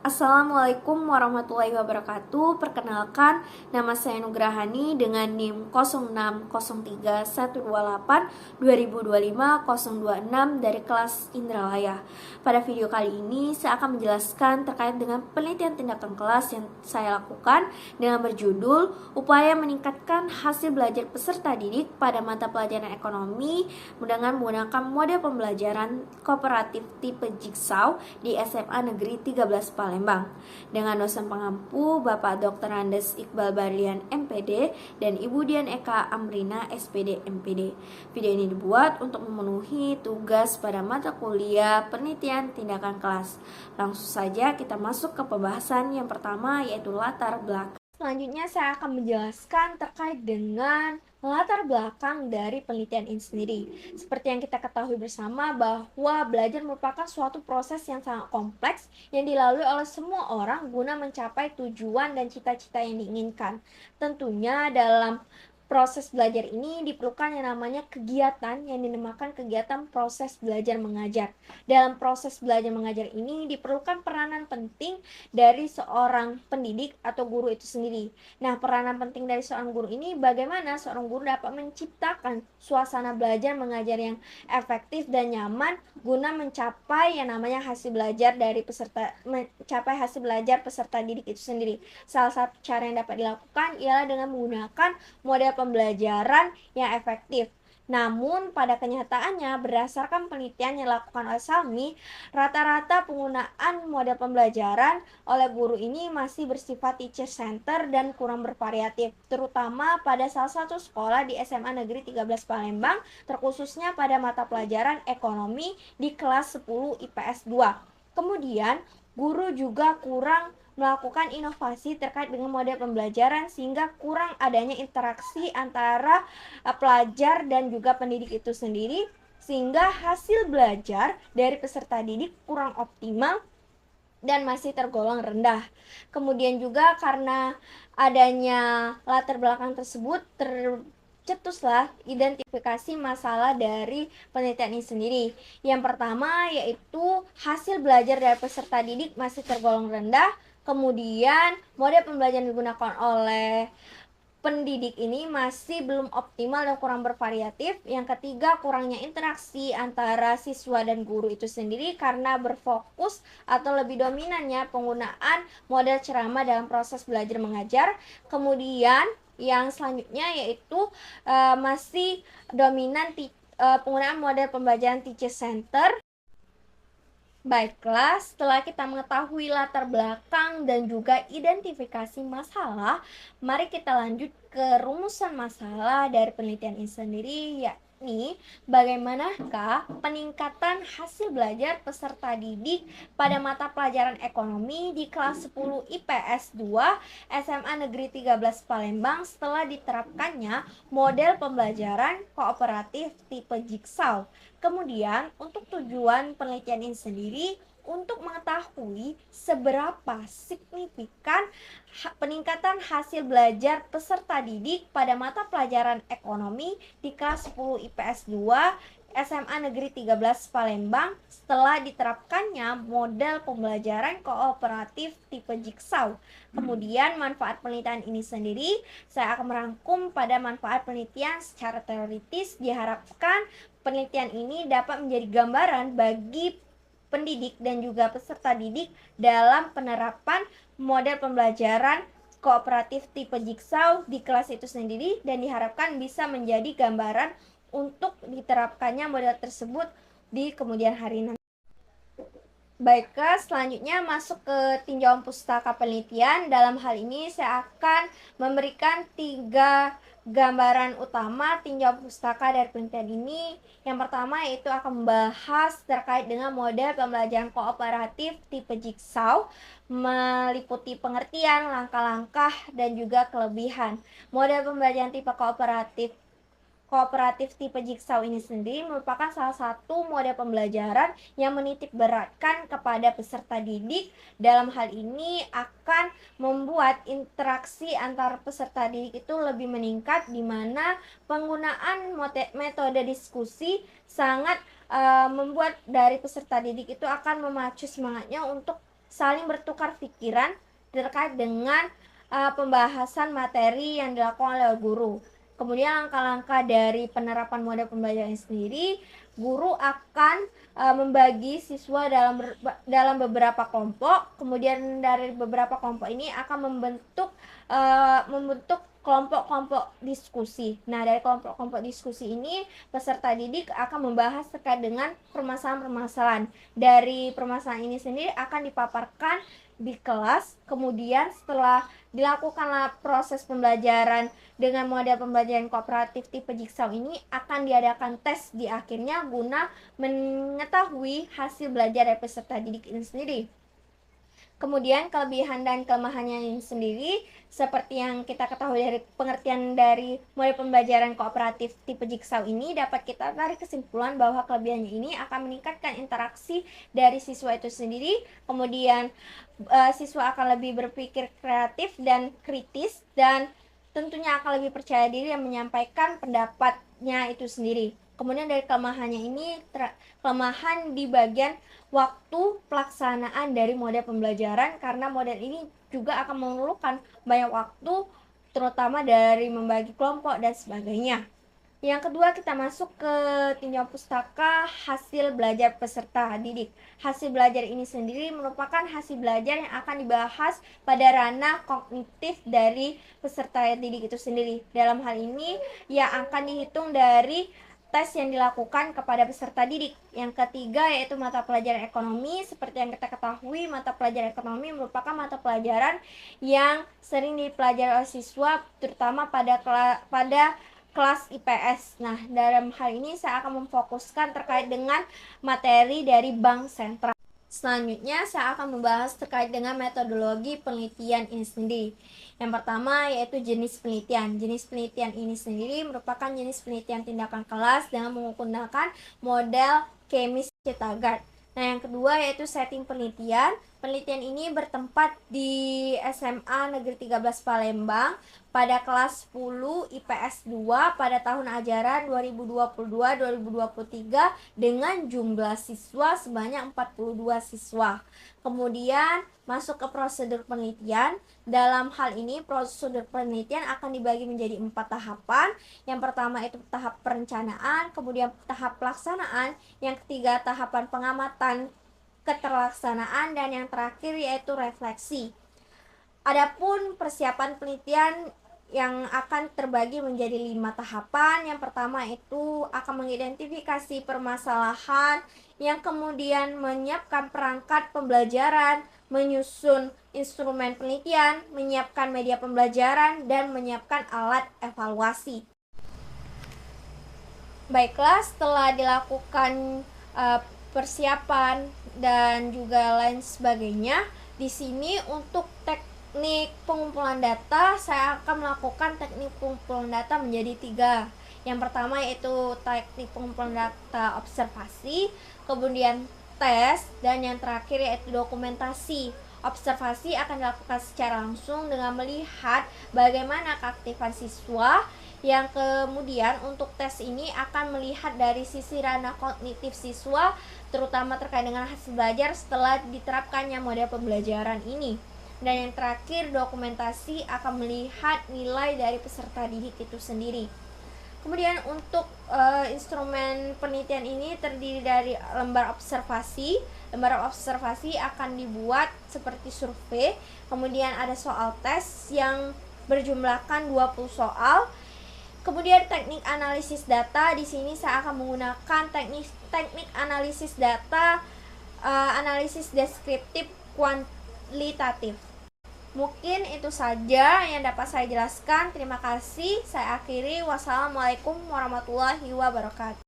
Assalamualaikum warahmatullahi wabarakatuh. Perkenalkan, nama saya Nugrahani dengan NIM 0603128 dari kelas Indralaya. Pada video kali ini, saya akan menjelaskan terkait dengan penelitian tindakan kelas yang saya lakukan dengan berjudul Upaya Meningkatkan Hasil Belajar Peserta Didik pada Mata Pelajaran Ekonomi dengan menggunakan model pembelajaran kooperatif tipe Jigsaw di SMA Negeri 13 Palembang dengan dosen pengampu Bapak Dr. Andes Iqbal Barlian MPD dan Ibu Dian Eka Amrina SPD MPD. Video ini dibuat untuk memenuhi tugas pada mata kuliah penelitian tindakan kelas. Langsung saja kita masuk ke pembahasan yang pertama, yaitu latar belakang. Selanjutnya saya akan menjelaskan terkait dengan latar belakang dari penelitian ini sendiri. Seperti yang kita ketahui bersama bahwa belajar merupakan suatu proses yang sangat kompleks yang dilalui oleh semua orang guna mencapai tujuan dan cita-cita yang diinginkan. Tentunya dalam proses belajar ini diperlukan yang namanya kegiatan yang dinamakan kegiatan proses belajar mengajar. Dalam proses belajar mengajar ini diperlukan peranan penting dari seorang pendidik atau guru itu sendiri. Nah, peranan penting dari seorang guru ini bagaimana seorang guru dapat menciptakan suasana belajar mengajar yang efektif dan nyaman guna mencapai yang namanya hasil belajar dari hasil belajar peserta didik itu sendiri. Salah satu cara yang dapat dilakukan ialah dengan menggunakan model pembelajaran yang efektif. Namun pada kenyataannya berdasarkan penelitian yang dilakukan oleh Salmi, rata-rata penggunaan model pembelajaran oleh guru ini masih bersifat teacher center dan kurang bervariatif, terutama pada salah satu sekolah di SMA Negeri 13 Palembang, terkhususnya pada mata pelajaran ekonomi di kelas 10 IPS 2. Kemudian, guru juga kurang melakukan inovasi terkait dengan model pembelajaran sehingga kurang adanya interaksi antara pelajar dan juga pendidik itu sendiri, sehingga hasil belajar dari peserta didik kurang optimal dan masih tergolong rendah. Kemudian juga karena adanya latar belakang tersebut cetuslah identifikasi masalah dari penelitian ini sendiri. Yang pertama yaitu hasil belajar dari peserta didik masih tergolong rendah. Kemudian model pembelajaran digunakan oleh pendidik ini masih belum optimal dan kurang bervariatif. Yang ketiga, kurangnya interaksi antara siswa dan guru itu sendiri karena berfokus atau lebih dominannya penggunaan model ceramah dalam proses belajar mengajar. Kemudian yang selanjutnya yaitu masih dominan penggunaan model pembelajaran teacher center. Baiklah, setelah kita mengetahui latar belakang dan juga identifikasi masalah, mari kita lanjut ke rumusan masalah dari penelitian ini sendiri, yakni bagaimanakah peningkatan hasil belajar peserta didik pada mata pelajaran ekonomi di kelas 10 IPS 2 SMA Negeri 13 Palembang setelah diterapkannya model pembelajaran kooperatif tipe Jigsaw. Kemudian, untuk tujuan penelitian ini sendiri, untuk mengetahui seberapa signifikan peningkatan hasil belajar peserta didik pada mata pelajaran ekonomi di kelas 10 IPS 2 SMA Negeri 13 Palembang setelah diterapkannya model pembelajaran kooperatif tipe Jigsaw. Kemudian manfaat penelitian ini sendiri saya akan merangkum pada manfaat penelitian secara teoritis. Diharapkan penelitian ini dapat menjadi gambaran bagi pendidik dan juga peserta didik dalam penerapan model pembelajaran kooperatif tipe Jigsaw di kelas itu sendiri dan diharapkan bisa menjadi gambaran untuk diterapkannya model tersebut di kemudian hari nanti. Baiklah, selanjutnya masuk ke tinjauan pustaka penelitian. Dalam hal ini saya akan memberikan 3 gambaran utama tinjauan pustaka dari penelitian ini. Yang pertama yaitu akan membahas terkait dengan model pembelajaran kooperatif tipe Jigsaw, meliputi pengertian, langkah-langkah, dan juga kelebihan. Model pembelajaran tipe kooperatif tipe Jigsaw ini sendiri merupakan salah satu model pembelajaran yang menitik beratkan kepada peserta didik. Dalam hal ini akan membuat interaksi antar peserta didik itu lebih meningkat, di mana penggunaan metode diskusi sangat membuat dari peserta didik itu akan memacu semangatnya untuk saling bertukar pikiran terkait dengan pembahasan materi yang dilakukan oleh guru. Kemudian langkah-langkah dari penerapan model pembelajaran sendiri, guru akan membagi siswa dalam beberapa kelompok. Kemudian dari beberapa kelompok ini akan membentuk kelompok-kelompok diskusi. Nah, dari kelompok-kelompok diskusi ini peserta didik akan membahas terkait dengan permasalahan-permasalahan. Dari permasalahan ini sendiri akan dipaparkan di kelas. Kemudian setelah dilakukanlah proses pembelajaran dengan model pembelajaran kooperatif tipe Jigsaw ini, akan diadakan tes di akhirnya guna mengetahui hasil belajar dari peserta didik ini sendiri. Kemudian kelebihan dan kelemahannya ini sendiri, seperti yang kita ketahui dari pengertian dari model pembelajaran kooperatif tipe Jigsaw ini, dapat kita tarik kesimpulan bahwa kelebihannya ini akan meningkatkan interaksi dari siswa itu sendiri. Kemudian siswa akan lebih berpikir kreatif dan kritis, dan tentunya akan lebih percaya diri dan menyampaikan pendapatnya itu sendiri. Kemudian dari kelemahannya ini, kelemahan di bagian waktu pelaksanaan dari model pembelajaran, karena model ini juga akan memerlukan banyak waktu, terutama dari membagi kelompok dan sebagainya. Yang kedua, kita masuk ke tinjauan pustaka hasil belajar peserta didik. Hasil belajar ini sendiri merupakan hasil belajar yang akan dibahas pada ranah kognitif dari peserta didik itu sendiri. Dalam hal ini, yang akan dihitung dari tes yang dilakukan kepada peserta didik. Yang ketiga yaitu mata pelajaran ekonomi. Seperti yang kita ketahui, mata pelajaran ekonomi merupakan mata pelajaran yang sering dipelajari oleh siswa, terutama pada kelas IPS. Nah, dalam hal ini saya akan memfokuskan terkait dengan materi dari bank sentral. Selanjutnya, saya akan membahas terkait dengan metodologi penelitian ini sendiri. Yang pertama yaitu jenis penelitian. Jenis penelitian ini sendiri merupakan jenis penelitian tindakan kelas dengan menggunakan model Chemist-Cetagard. Nah, yang kedua yaitu setting penelitian. Penelitian ini bertempat di SMA Negeri 13 Palembang pada kelas 10 IPS 2 pada tahun ajaran 2022-2023 dengan jumlah siswa sebanyak 42 siswa. Kemudian masuk ke prosedur penelitian. Dalam hal ini prosedur penelitian akan dibagi menjadi 4 tahapan. Yang pertama itu tahap perencanaan, kemudian tahap pelaksanaan, yang ketiga tahapan pengamatan keterlaksanaan, dan yang terakhir yaitu refleksi. Adapun persiapan penelitian yang akan terbagi menjadi 5 tahapan. Yang pertama itu akan mengidentifikasi permasalahan, yang kemudian menyiapkan perangkat pembelajaran, menyusun instrumen penelitian, menyiapkan media pembelajaran, dan menyiapkan alat evaluasi. Baiklah, setelah dilakukan persiapan dan juga lain sebagainya, di sini untuk teknik pengumpulan data, saya akan melakukan teknik pengumpulan data menjadi 3. Yang pertama yaitu teknik pengumpulan data observasi, kemudian tes, dan yang terakhir yaitu dokumentasi. Observasi akan dilakukan secara langsung dengan melihat bagaimana keaktifan siswa, yang kemudian untuk tes ini akan melihat dari sisi ranah kognitif siswa, terutama terkait dengan hasil belajar setelah diterapkannya model pembelajaran ini. Dan yang terakhir, dokumentasi akan melihat nilai dari peserta didik itu sendiri. Kemudian untuk instrumen penelitian ini terdiri dari lembar observasi. Lembar observasi akan dibuat seperti survei. Kemudian ada soal tes yang berjumlahkan 20 soal. Kemudian teknik analisis data, di sini saya akan menggunakan teknik analisis data, analisis deskriptif kualitatif. Mungkin itu saja yang dapat saya jelaskan. Terima kasih. Saya akhiri. Wassalamualaikum warahmatullahi wabarakatuh.